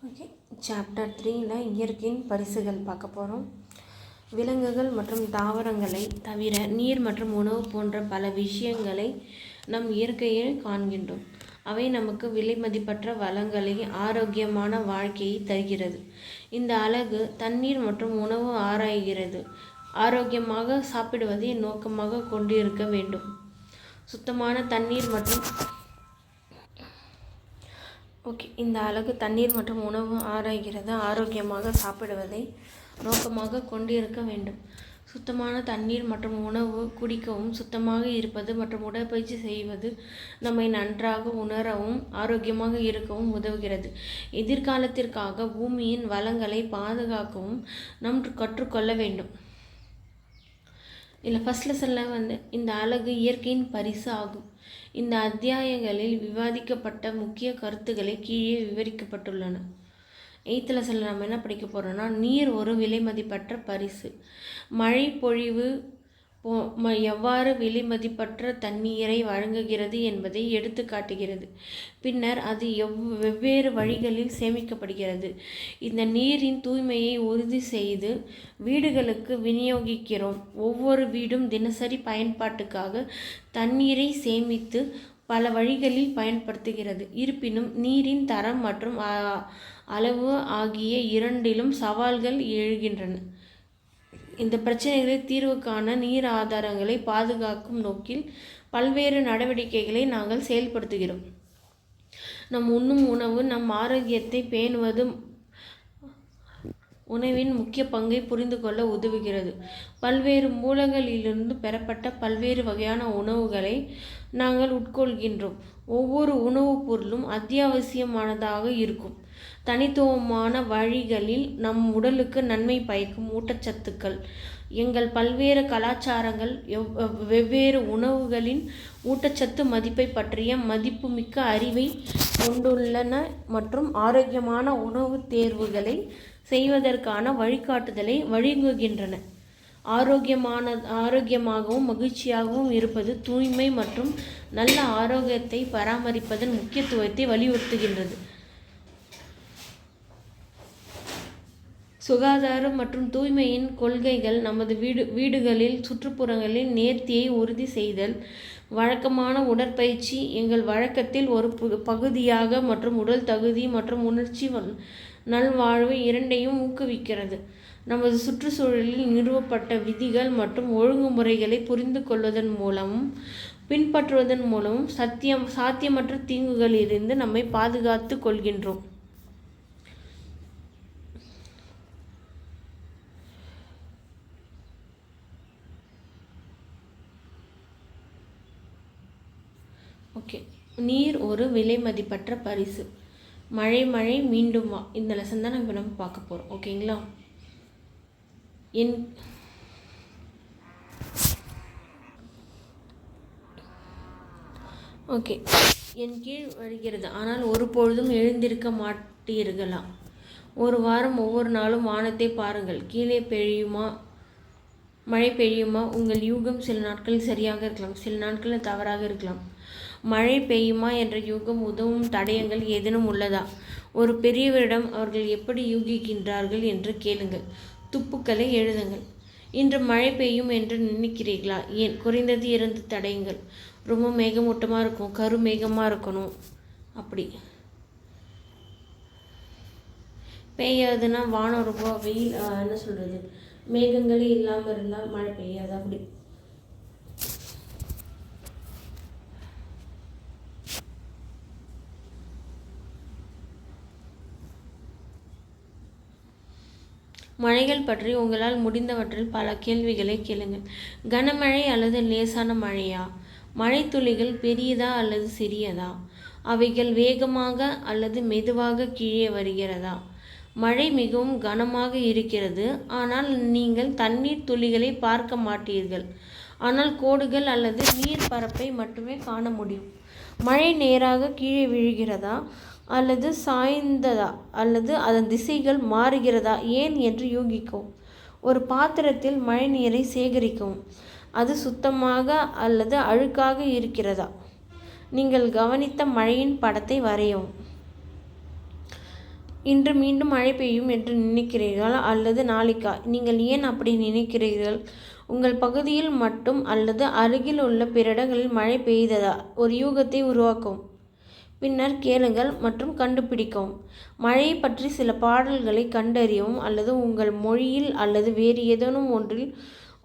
Okay, chapter 3ல இயற்கையின் பரிசுகள் பார்க்க போகிறோம். விலங்குகள் மற்றும் தாவரங்களை தவிர நீர் மற்றும் உணவு போன்ற பல விஷயங்களை நம் இயற்கையில் காண்கின்றோம். அவை நமக்கு விலை மதிப்பற்ற வளங்களை, ஆரோக்கியமான வாழ்க்கையை தருகிறது. இந்த அழகு தண்ணீர் மற்றும் உணவு ஆராய்கிறது. ஆரோக்கியமாக சாப்பிடுவதை நோக்கமாக கொண்டிருக்க வேண்டும். சுத்தமான தண்ணீர் மற்றும் இந்த அழகு தண்ணீர் மற்றும் உணவு ஆராய்கிறது. ஆரோக்கியமாக சாப்பிடுவதை நோக்கமாக கொண்டிருக்க வேண்டும். சுத்தமான தண்ணீர் மற்றும் உணவு குடிக்கவும், சுத்தமாக இருப்பது மற்றும் உடற்பயிற்சி செய்வது நம்மை நன்றாக உணரவும் ஆரோக்கியமாக இருக்கவும் உதவுகிறது. எதிர்காலத்திற்காக பூமியின் வளங்களை பாதுகாக்கவும் நாம் கற்றுக்கொள்ள வேண்டும். இல்லை, ஃபர்ஸ்ட் லெசனில் இந்த அழகு இயற்கையின் பரிசு ஆகும். இந்த அத்தியாயங்களில் விவாதிக்கப்பட்ட முக்கிய கருத்துக்களை கீழே விவரிக்கப்பட்டுள்ளன. 8th லெசனில் நம்ம என்ன படிக்க போகிறோம்னா, நீர் ஒரு விலை மதிப்பற்ற பரிசு. மழை பொழிவு எவ்வாறு விலை மதிப்பற்ற தண்ணீரை வழங்குகிறது என்பதை எடுத்து காட்டுகிறது. பின்னர் அது வெவ்வேறு வழிகளில் சேமிக்கப்படுகிறது. இந்த நீரின் தூய்மையை உறுதி செய்து வீடுகளுக்கு விநியோகிக்கிறோம். ஒவ்வொரு வீடும் தினசரி பயன்பாட்டுக்காக தண்ணீரை சேமித்து பல வழிகளில் பயன்படுத்துகிறது. இருப்பினும் நீரின் தரம் மற்றும் அளவு ஆகிய இரண்டிலும் சவால்கள் எழுகின்றன. இந்த பிரச்சனைகளை தீர்வு காண நீர் ஆதாரங்களை பாதுகாக்கும் நோக்கில் பல்வேறு நடவடிக்கைகளை நாங்கள் செயல்படுத்துகிறோம். நம் உண்ணும் உணவு நம் ஆரோக்கியத்தை பேணுவது உணவின் முக்கிய பங்கை புரிந்து கொள்ள உதவுகிறது. பல்வேறு மூலங்களிலிருந்து பெறப்பட்ட பல்வேறு வகையான உணவுகளை நாங்கள் உட்கொள்கின்றோம். ஒவ்வொரு உணவுப் பொருளும் அத்தியாவசியமானதாக இருக்கும். தனித்துவமான வழிகளில் நம் உடலுக்கு நன்மை பயக்கும் ஊட்டச்சத்துக்கள். எங்கள் பல்வேறு கலாச்சாரங்கள் வெவ்வேறு உணவுகளின் ஊட்டச்சத்து மதிப்பை பற்றிய மதிப்புமிக்க அறிவை கொண்டுள்ளன மற்றும் ஆரோக்கியமான உணவு தேர்வுகளை செய்வதற்கான வழிகாட்டுதலை வழங்குகின்றன. ஆரோக்கியமாகவும் மகிழ்ச்சியாகவும் இருப்பது தூய்மை மற்றும் நல்ல ஆரோக்கியத்தை பராமரிப்பதன் முக்கியத்துவத்தை வலியுறுத்துகின்றது. சுகாதாரம் மற்றும் தூய்மையின் கொள்கைகள் நமது வீடுகளில் சுற்றுப்புறங்களில் நேர்த்தியை உறுதி செய்தல். வழக்கமான உடற்பயிற்சி எங்கள் வழக்கத்தில் ஒரு பகுதியாக மற்றும் உடல் தகுதி மற்றும் உணர்ச்சி நல்வாழ்வு இரண்டையும் ஊக்குவிக்கிறது. நமது சுற்றுச்சூழலில் நிறுவப்பட்ட விதிகள் மற்றும் ஒழுங்குமுறைகளை புரிந்து கொள்வதன் மூலமும் பின்பற்றுவதன் மூலமும் சாத்தியமற்ற தீங்குகளிலிருந்து நம்மை பாதுகாத்து கொள்கின்றோம். ஓகே, நீர் ஒரு விலை மதிப்பற்ற பரிசு. மழை மீண்டும் வா. இந்த லெசன் தான் நம்ம பார்க்க போகிறோம். ஓகேங்களா? என் கீழ் வருகிறது, ஆனால் ஒருபொழுதும் எழுந்திருக்க மாட்டீர்களா? ஒரு வாரம் ஒவ்வொரு நாளும் வானத்தை பாருங்கள். கீழே மழை பெய்யுமா? உங்கள் யூகம் சில நாட்களில் சரியாக இருக்கலாம், சில நாட்களில் தவறாக இருக்கலாம். மழை பெய்யுமா என்ற யூகம் உதவும் தடயங்கள் ஏதேனும் உள்ளதா? ஒரு பெரியவரிடம் அவர்கள் எப்படி யூகிக்கின்றார்கள் என்று கேளுங்கள். துப்புக்களை எழுதுங்கள். இன்று மழை பெய்யும் என்று நினைக்கிறீர்களா? ஏன்? குறைந்தது 2 தடயங்கள். ரொம்ப மேகமூட்டமாக இருக்கும், கருமேகமாக இருக்கணும். அப்படி பெய்யாதுன்னா வானம் ரொம்ப வெயில், என்ன சொல்கிறது, மேகங்களே இல்லாமல் இருந்தால் மழை பெய்யாது. அப்படி மழைகள் பற்றி உங்களால் முடிந்தவற்றில் பல கேள்விகளை கேளுங்கள். கனமழை அல்லது லேசான மழையா? மழை துளிகள் பெரியதா அல்லது சிறியதா? அவைகள் வேகமாக அல்லது மெதுவாக கீழே வருகிறதா? மழை மிகவும் கனமாக இருக்கிறது, ஆனால் நீங்கள் தண்ணீர் துளிகளை பார்க்க மாட்டீர்கள். ஆனால் கோடுகள் அல்லது நீர் பரப்பை மட்டுமே காண முடியும். மழை நேராக கீழே விழுகிறதா அல்லது சாய்ந்ததா அல்லது அதன் திசைகள் மாறுகிறதா? ஏன் என்று யூகிக்கவும். ஒரு பாத்திரத்தில் மழை நீரை சேகரிக்கவும். அது சுத்தமாக அல்லது அழுக்காக இருக்கிறதா? நீங்கள் கவனித்த மழையின் படத்தை வரையவும். இன்று மீண்டும் மழை பெய்யும் என்று நினைக்கிறீர்கள் அல்லது நாளைக்கா? நீங்கள் ஏன் அப்படி நினைக்கிறீர்கள்? உங்கள் பகுதியில் மட்டும் அல்லது அருகில் உள்ள பிற இடங்களில் மழை பெய்ததா? ஒரு யூகத்தை உருவாக்கவும். பின்னர் கேளுங்கள் மற்றும் கண்டுபிடிக்கவும். மழையை பற்றி சில பாடல்களை கண்டறியவும் அல்லது உங்கள் மொழியில் அல்லது வேறு ஏதேனும்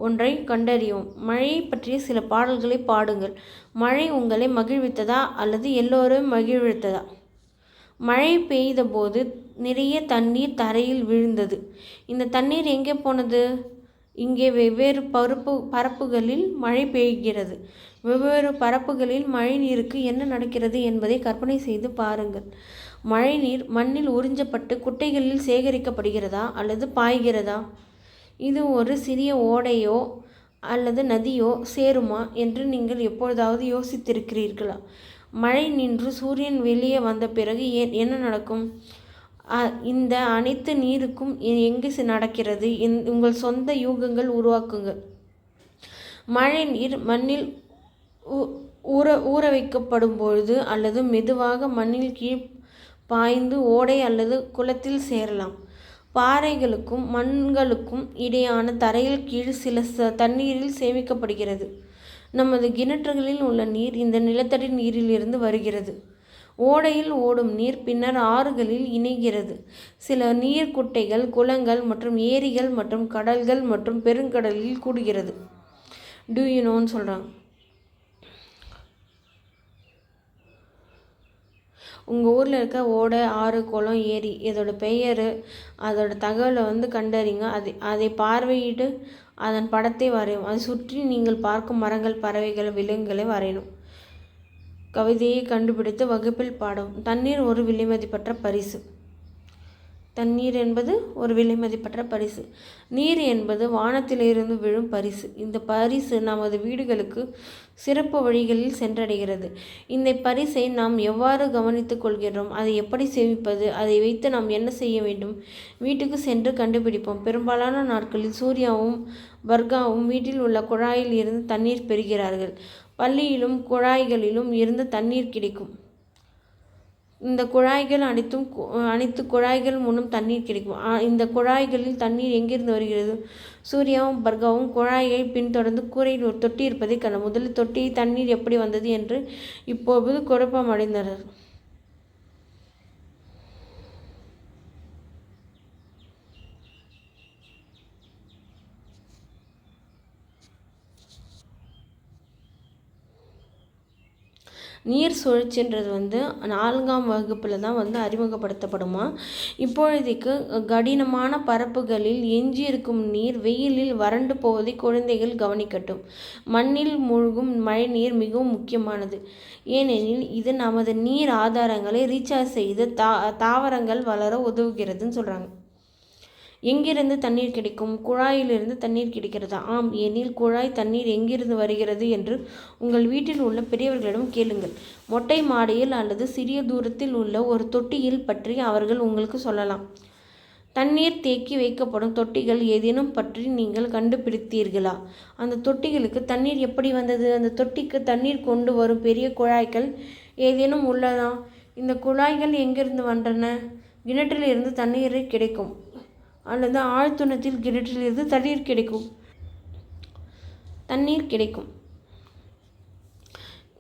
ஒன்றை கண்டறியவும். மழையை பற்றிய சில பாடல்களை பாடுங்கள். மழை உங்களை மகிழ்வித்ததா அல்லது எல்லோரும் மகிழ்வித்ததா? மழை பெய்தபோது நிறைய தண்ணீர் தரையில் விழுந்தது. இந்த தண்ணீர் எங்கே போனது? இங்கே வெவ்வேறு பரப்புகளில் மழை பெய்கிறது. வெவ்வேறு பரப்புகளில் மழை நீருக்கு என்ன நடக்கிறது என்பதை கற்பனை செய்து பாருங்கள். மழை நீர் மண்ணில் உறிஞ்சப்பட்டு குட்டைகளில் சேகரிக்கப்படுகிறதா அல்லது பாய்கிறதா? இது ஒரு சிறிய ஓடையோ அல்லது நதியோ சேருமா என்று நீங்கள் எப்பொழுதாவது யோசித்திருக்கிறீர்களா? மழை நின்று சூரியன் வெளியே வந்த பிறகு என்ன நடக்கும்? இந்த அனைத்து நீருக்கும் எங்கு நடக்கிறது? உங்கள் சொந்த யூகங்கள் உருவாக்குங்கள். மழை நீர் மண்ணில் ஊற வைக்கப்படும் பொழுது அல்லது மெதுவாக மண்ணில் கீழ் பாய்ந்து ஓடை அல்லது குளத்தில் சேரலாம். பாறைகளுக்கும் மண்களுக்கும் இடையான தரையில் கீழ் சில தண்ணீரில் சேமிக்கப்படுகிறது. நமது கிணற்றுகளில் உள்ள நீர் இந்த நிலத்தடி நீரிலிருந்து வருகிறது. ஓடையில் ஓடும் நீர் பின்னர் ஆறுகளில் இணைகிறது. சில நீர் குட்டைகள், குளங்கள் மற்றும் ஏரிகள் மற்றும் கடல்கள் மற்றும் பெருங்கடலில் கூடுகிறது. டூ யூ நோன்னு சொல்கிறாங்க. உங்கள் ஊரில் இருக்க ஓடை, ஆறு, குளம், ஏரி இதோட பெயர், அதோட தகவலை கண்டறிங்க. அதை பார்வையிட்டு அதன் படத்தை வரையும். அதை சுற்றி நீங்கள் பார்க்கும் மரங்கள், பறவைகள், விலங்குகளை வரையணும். கவிதையை கண்டுபிடித்து வகுப்பில் பாடவும். தண்ணீர் ஒரு விலைமதிப்பற்ற பரிசு. தண்ணீர் என்பது ஒரு விலைமதிப்பற்ற பரிசு. நீர் என்பது வானத்திலிருந்து விழும் பரிசு. இந்த பரிசு நமது வீடுகளுக்கு சிறப்பு வழிகளில் சென்றடைகிறது. இந்த பரிசை நாம் எவ்வாறு கவனித்துக் கொள்கிறோம்? அதை எப்படி சேமிப்பது? அதை வைத்து நாம் என்ன செய்ய வேண்டும்? வீட்டுக்கு சென்று கண்டுபிடிப்போம். பெரும்பாலான நாட்களில் சூர்யாவும் பர்காவும் வீட்டில் உள்ள குழாயில் இருந்து தண்ணீர் பெறுகிறார்கள். பள்ளியிலும் குழாய்களிலும் இருந்து தண்ணீர் கிடைக்கும். இந்த குழாய்கள் அனைத்து குழாய்கள் மூலம் தண்ணீர் கிடைக்கும். இந்த குழாய்களில் தண்ணீர் எங்கிருந்து வருகிறது? சூர்யாவும் பர்காவும் குழாயை பின்தொடர்ந்து கூரையில் ஒரு தொட்டி இருப்பதை கண்ட. முதலில் தொட்டியில் தண்ணீர் எப்படி வந்தது என்று இப்போது குழப்பம் அடைந்தனர். நீர் சுழற்சின்றது 4ஆம் வகுப்பில் தான் அறிமுகப்படுத்தப்படுமா. இப்பொழுதைக்கு கடினமான பரப்புகளில் எஞ்சியிருக்கும் நீர் வெயிலில் வறண்டு போவதை குழந்தைகள் கவனிக்கட்டும். மண்ணில் மூழ்கும் மழை நீர் மிகவும் முக்கியமானது. ஏனெனில் இது நமது நீர் ஆதாரங்களை ரீசார்ஜ் செய்து தாவரங்கள் வளர உதவுகிறதுன்னு சொல்கிறாங்க. எங்கிருந்து தண்ணீர் கிடைக்கும்? குழாயிலிருந்து தண்ணீர் கிடைக்கிறதா? ஆம். எனில் குழாய் தண்ணீர் எங்கிருந்து வருகிறது என்று உங்கள் வீட்டில் உள்ள பெரியவர்களிடம் கேளுங்கள். மொட்டை மாடியில் அல்லது சிறிய தூரத்தில் உள்ள ஒரு தொட்டியில் பற்றி அவர்கள் உங்களுக்கு சொல்லலாம். தண்ணீர் தேக்கி வைக்கப்படும் தொட்டிகள் ஏதேனும் பற்றி நீங்கள் கண்டுபிடித்தீர்களா? அந்த தொட்டிகளுக்கு தண்ணீர் எப்படி வந்தது? அந்த தொட்டிக்கு தண்ணீர் கொண்டு வரும் பெரிய குழாய்கள் ஏதேனும் உள்ளதா? இந்த குழாய்கள் எங்கிருந்து வந்தன? கிணற்றிலிருந்து தண்ணீரை கிடைக்கும் அல்லது ஆழ்துணத்தில் கிணற்றிலிருந்து தண்ணீர் கிடைக்கும்.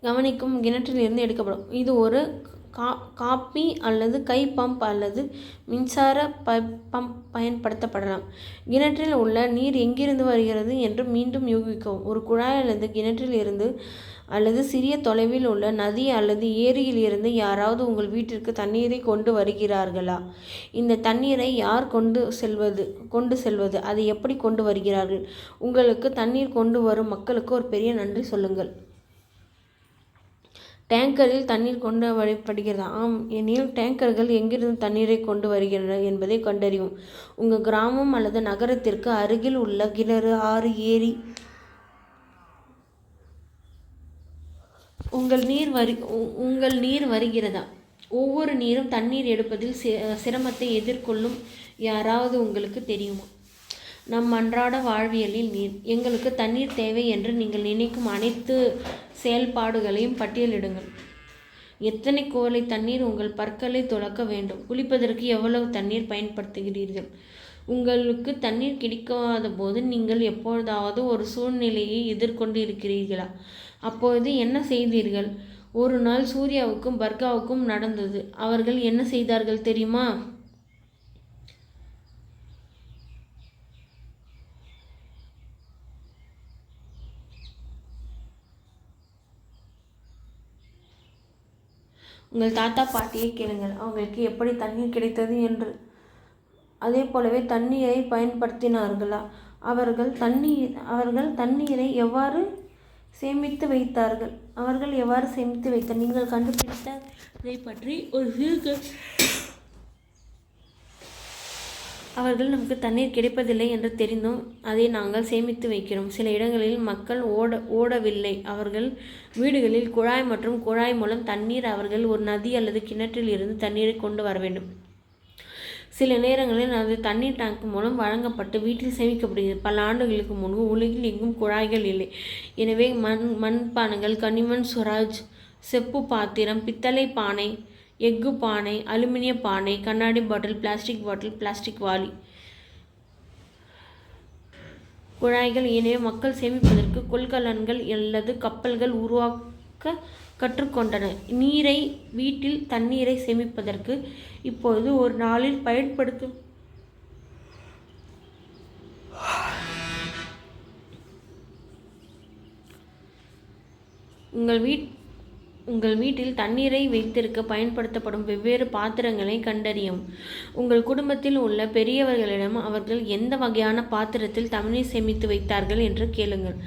கவனிக்கும். கிணற்றிலிருந்து எடுக்கப்படும். இது ஒரு காப்பி அல்லது கை பம்ப் அல்லது மின்சார பம்ப் பயன்படுத்தப்படலாம். கிணற்றில் உள்ள நீர் எங்கிருந்து வருகிறது என்று மீண்டும் யூகிக்கவும். ஒரு குழாய் அல்லது கிணற்றில் இருந்து அல்லது சிறிய தொலைவில் உள்ள நதி அல்லது ஏரியில் இருந்து யாராவது உங்கள் வீட்டிற்கு தண்ணீரை கொண்டு வருகிறார்களா? இந்த தண்ணீரை யார் கொண்டு செல்வது? அதை எப்படி கொண்டு வருகிறார்கள்? உங்களுக்கு தண்ணீர் கொண்டு வரும் மக்களுக்கு ஒரு பெரிய நன்றி சொல்லுங்கள். டேங்கரில் தண்ணீர் கொண்டு வரப்படுகிறதா? ஆம். எனில் டேங்கர்கள் எங்கிருந்து தண்ணீரை கொண்டு வருகின்றன என்பதை கண்டறியும். உங்கள் கிராமம் அல்லது நகரத்திற்கு அருகில் உள்ள கிணறு, ஆறு, ஏரி உங்கள் நீர் வருகிறதா? ஒவ்வொரு நீரும் தண்ணீர் எடுப்பதில் சிரமத்தை எதிர்கொள்ளும் யாராவது உங்களுக்கு தெரியுமா? நம் அன்றாட வாழ்வியலில் நீர். எங்களுக்கு தண்ணீர் தேவை என்று நீங்கள் நினைக்கும் அனைத்து செயல்பாடுகளையும் பட்டியலிடுங்கள். எத்தனை குவளை தண்ணீர் உங்கள் பற்களை துலக்க வேண்டும்? குளிப்பதற்கு எவ்வளவு தண்ணீர் பயன்படுத்துகிறீர்கள்? உங்களுக்கு தண்ணீர் கிடைக்காத போது நீங்கள் எப்பொழுதாவது ஒரு சூழ்நிலையை எதிர்கொண்டு இருக்கிறீர்களா? அப்பொழுது என்ன செய்தீர்கள்? ஒரு நாள் சூர்யாவுக்கும் பர்காவுக்கும் நடந்தது. அவர்கள் என்ன செய்தார்கள் தெரியுமா? உங்கள் தாத்தா பாட்டியை கேளுங்கள், அவங்களுக்கு எப்படி தண்ணீர் கிடைத்தது என்று. அதே போலவே தண்ணீரை பயன்படுத்தினார்களா? அவர்கள் தண்ணீரை எவ்வாறு சேமித்து வைத்தார்கள்? நீங்கள் கண்டுபிடித்ததை பற்றி ஒரு சிறு. அவர்கள் நமக்கு தண்ணீர் கிடைப்பதில்லை என்று தெரிந்தும் அதை நாங்கள் சேமித்து வைக்கிறோம். சில இடங்களில் மக்கள் ஓடவில்லை. அவர்கள் வீடுகளில் குழாய் மற்றும் குழாய் மூலம் தண்ணீர் அவர்கள் ஒரு நதி அல்லது கிணற்றில் இருந்து தண்ணீரை கொண்டு வர வேண்டும். சில நேரங்களில் அது தண்ணீர் டேங்க் மூலம் வழங்கப்பட்டு வீட்டில் சேமிக்கப்படுகிறது. பல ஆண்டுகளுக்கு முன்பு உலகில் எங்கும் குழாய்கள் இல்லை. எனவே மண்பானைகள், கனிமண், சுராஜ், செப்பு பாத்திரம், பித்தளை பானை, எஃகு பானை, அலுமினிய பானை, கண்ணாடி பாட்டில், பிளாஸ்டிக் வாளி, குழாய்கள். எனவே மக்கள் சேமிப்பதற்கு கொள்கலன்கள் அல்லது கப்பல்கள் உருவாக்க கற்றுக்கொண்டனர். வீட்டில் தண்ணீரை சேமிப்பதற்கு இப்பொழுது ஒரு நாளில் பயன்படுத்தும் உங்கள் வீட்டில் தண்ணீரை வைத்திருக்க பயன்படுத்தப்படும் வெவ்வேறு பாத்திரங்களை கண்டறியவும். உங்கள் குடும்பத்தில் உள்ள பெரியவர்களிடம் அவர்கள் எந்த வகையான பாத்திரத்தில் தண்ணீர் சேமித்து வைத்தார்கள் என்று கேளுங்கள்.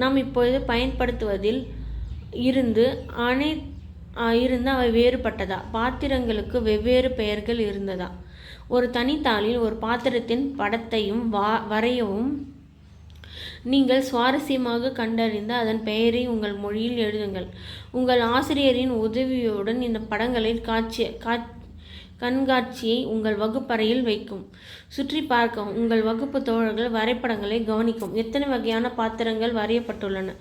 நாம் இப்பொழுது பயன்படுத்துவதில் இருந்து அவை வேறுபட்டதா? பாத்திரங்களுக்கு வெவ்வேறு பெயர்கள் இருந்ததா? ஒரு தனித்தாளில் ஒரு பாத்திரத்தின் படத்தையும் வரையவும். நீங்கள் சுவாரஸ்யமாக கண்டறிந்த அதன் பெயரை உங்கள் மொழியில் எழுதுங்கள். உங்கள் ஆசிரியரின் உதவியுடன் இந்த படங்களின் கண்காட்சியை உங்கள் வகுப்பறையில் வைக்கும். சுற்றி பார்க்கவும். உங்கள் வகுப்பு தோழர்கள் வரைபடங்களை கவனிக்கவும். எத்தனை வகையான பாத்திரங்கள் வரையப்பட்டுள்ளன?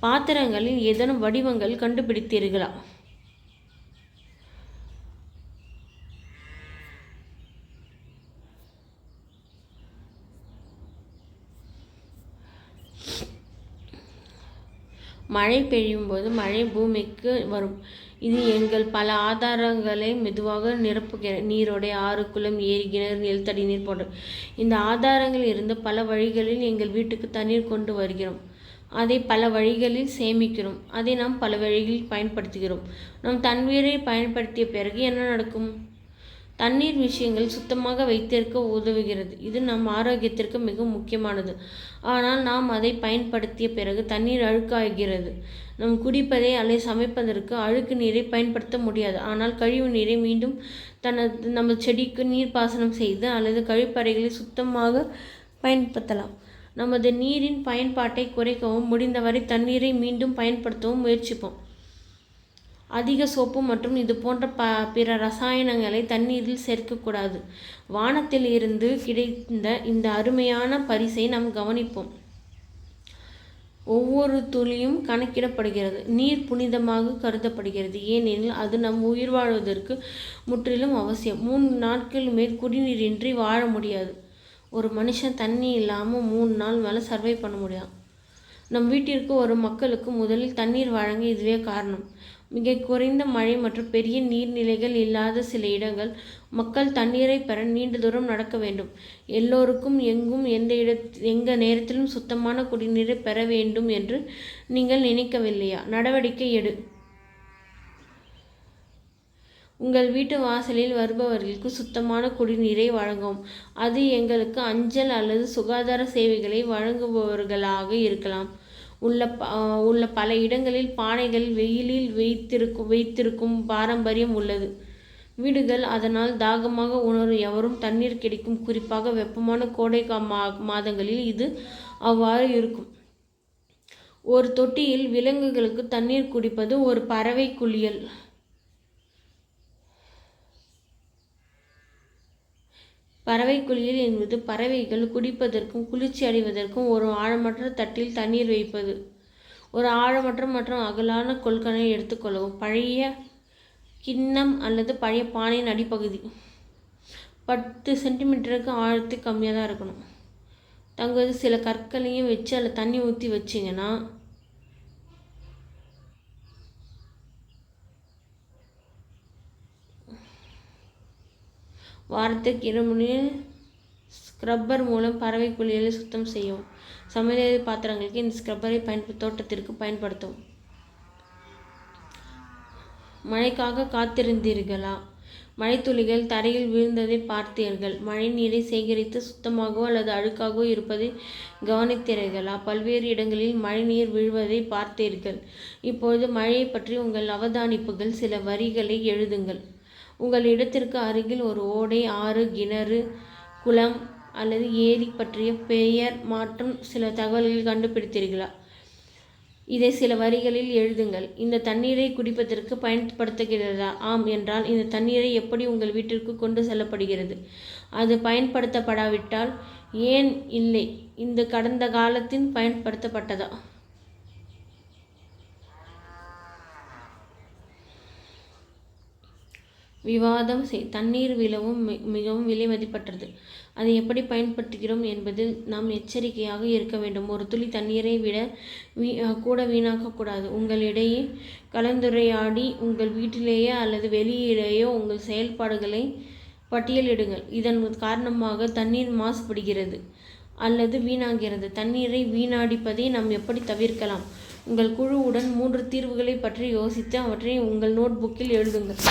பாத்திரங்களில் ஏதேனும் வடிவங்கள் கண்டுபிடித்தீர்களா? மழை பெய்யும் போது மழை பூமிக்கு வரும். இது எங்கள் பல ஆதாரங்களை மெதுவாக நிரப்புகிற நீரோடை, ஆறு, குளம், ஏரி, கிணறு, நிலத்தடி நீர் போன்ற இந்த ஆதாரங்கள் இருந்து பல வழிகளில் எங்கள் வீட்டுக்கு தண்ணீர் கொண்டு வருகிறோம். அதை பல வழிகளில் சேமிக்கிறோம். அதை நாம் பல வழிகளில் பயன்படுத்துகிறோம். நாம் தண்ணீரை பயன்படுத்திய பிறகு என்ன நடக்கும்? தண்ணீர் விஷயங்கள் சுத்தமாக வைத்திருக்க உதவுகிறது. இது நம் ஆரோக்கியத்திற்கு மிக முக்கியமானது. ஆனால் நாம் அதை பயன்படுத்திய பிறகு தண்ணீர் அழுக்காகிறது. நாம் குடிப்பதை அல்லது சமைப்பதற்கு அழுக்கு நீரை பயன்படுத்த முடியாது. ஆனால் கழிவு நீரை மீண்டும் நமது செடிக்கு நீர்ப்பாசனம் செய்து அல்லது கழிப்பறைகளை சுத்தமாக பயன்படுத்தலாம். நமது நீரின் பயன்பாட்டை குறைக்கவும் முடிந்தவரை தண்ணீரை மீண்டும் பயன்படுத்தவும் முயற்சிப்போம். அதிக சோப்பு மற்றும் இது போன்ற பிற ரசாயனங்களை தண்ணீரில் சேர்க்கக்கூடாது. வானத்தில் இருந்து கிடைத்த இந்த அருமையான பரிசை நாம் கவனிப்போம். ஒவ்வொரு துளியும் கணக்கிடப்படுகிறது. நீர் புனிதமாக கருதப்படுகிறது, ஏனெனில் அது நம் உயிர் வாழ்வதற்கு முற்றிலும் அவசியம். 3 நாட்கள் மேல் குடிநீரின்றி வாழ முடியாது. ஒரு மனுஷன் தண்ணி இல்லாமல் 3 நாள் மேலே சர்வை பண்ண முடியாது. நம் வீட்டிற்கு வரும் மக்களுக்கு முதலில் தண்ணீர் வழங்க இதுவே காரணம். மிக குறைந்த மழை மற்றும் பெரிய நீர்நிலைகள் இல்லாத சில இடங்கள் மக்கள் தண்ணீரை பெற நீண்ட தூரம் நடக்க வேண்டும். எல்லோருக்கும் எங்கும் எந்த நேரத்திலும் சுத்தமான குடிநீரை பெற வேண்டும் என்று நீங்கள் நினைக்கவில்லையா? நடவடிக்கை எடு. உங்கள் வீட்டு வாசலில் வருபவர்களுக்கு சுத்தமான குடிநீரை வழங்கவும். அது எங்களுக்கு அஞ்சல் அல்லது சுகாதார சேவைகளை வழங்குபவர்களாக இருக்கலாம். உள்ள பல இடங்களில் பானைகள் வெயிலில் வைத்திருக்கும் பாரம்பரியம் உள்ளது. வீடுகள் அதனால் தாகமாக உணரும் எவரும் தண்ணீர் கிடைக்கும். குறிப்பாக வெப்பமான கோடை மாதங்களில் இது அவ்வாறு இருக்கும். ஒரு தொட்டியில் விலங்குகளுக்கு தண்ணீர் குடிப்பது ஒரு பறவை குளியல். பறவை குளியல் என்பது பறவைகள் குடிப்பதற்கும் குளிர்ச்சி அடைவதற்கும் ஒரு ஆழமற்ற தட்டில் தண்ணீர் வைப்பது. ஒரு ஆழமற்ற மற்றும் அகலான கொள்கலனை எடுத்துக்கொள்ளவும். பழைய கிண்ணம் அல்லது பழைய பானையின் அடிப்பகுதி 10 சென்டிமீட்டருக்கு ஆழத்துக்கு கம்மியாக தான் இருக்கணும். தங்குவது சில கற்களையும் வச்சு அதில் தண்ணி ஊற்றி வச்சிங்கன்னா வாரத்துக்கு 2 முறை ஸ்க்ரப்பர் மூலம் பறவை குழிகளை சுத்தம் செய்யவும். சமையலறை பாத்திரங்களுக்கு இந்த ஸ்க்ரப்பரை தோட்டத்திற்கு பயன்படுத்தவும். மழைக்காக காத்திருந்தீர்களா? மழைத்துளிகள் தரையில் விழுந்ததை பார்த்தீர்கள். மழை நீரை சேகரித்து சுத்தமாகவோ அல்லது அழுக்காகவோ இருப்பதை கவனித்தீர்களா? பல்வேறு இடங்களில் மழை நீர் விழுவதை பார்த்தீர்கள். இப்பொழுது மழையை பற்றி உங்கள் அவதானிப்புகள். சில வரிகளை எழுதுங்கள். உங்கள் இடத்திற்கு அருகில் ஒரு ஓடை, ஆறு, கிணறு, குளம் அல்லது ஏரி பற்றிய பெயர் மற்றும் சில தகவல்கள் கண்டுபிடித்தீர்களா? இதை சில வரிகளில் எழுதுங்கள். இந்த தண்ணீரை குடிப்பதற்கு பயன்படுத்துகிறதா? ஆம் என்றால் இந்த தண்ணீரை எப்படி உங்கள் வீட்டிற்கு கொண்டு செல்லப்படுகிறது? அது பயன்படுத்தப்படாவிட்டால் ஏன் இல்லை? இந்த கடந்த காலத்தில் பயன்படுத்தப்பட்டதா? விவாதம் செய். தண்ணீர் மிகவும் விலை மதிப்பற்றது. அதை எப்படி பயன்படுத்துகிறோம் என்பதில் நாம் எச்சரிக்கையாக இருக்க வேண்டும். ஒரு துளி தண்ணீரை விட கூட வீணாக்கக்கூடாது. உங்களிடையே கலந்துரையாடி உங்கள் வீட்டிலேயே அல்லது வெளியிலேயோ உங்கள் செயல்பாடுகளை பட்டியலிடுங்கள். இதன் காரணமாக தண்ணீர் மாசுபடுகிறது அல்லது வீணாகிறது. தண்ணீரை வீணடிப்பதை நாம் எப்படி தவிர்க்கலாம்? உங்கள் குழுவுடன் 3 தீர்வுகளை பற்றி யோசித்து அவற்றை உங்கள் நோட்புக்கில் எழுதுங்கள்.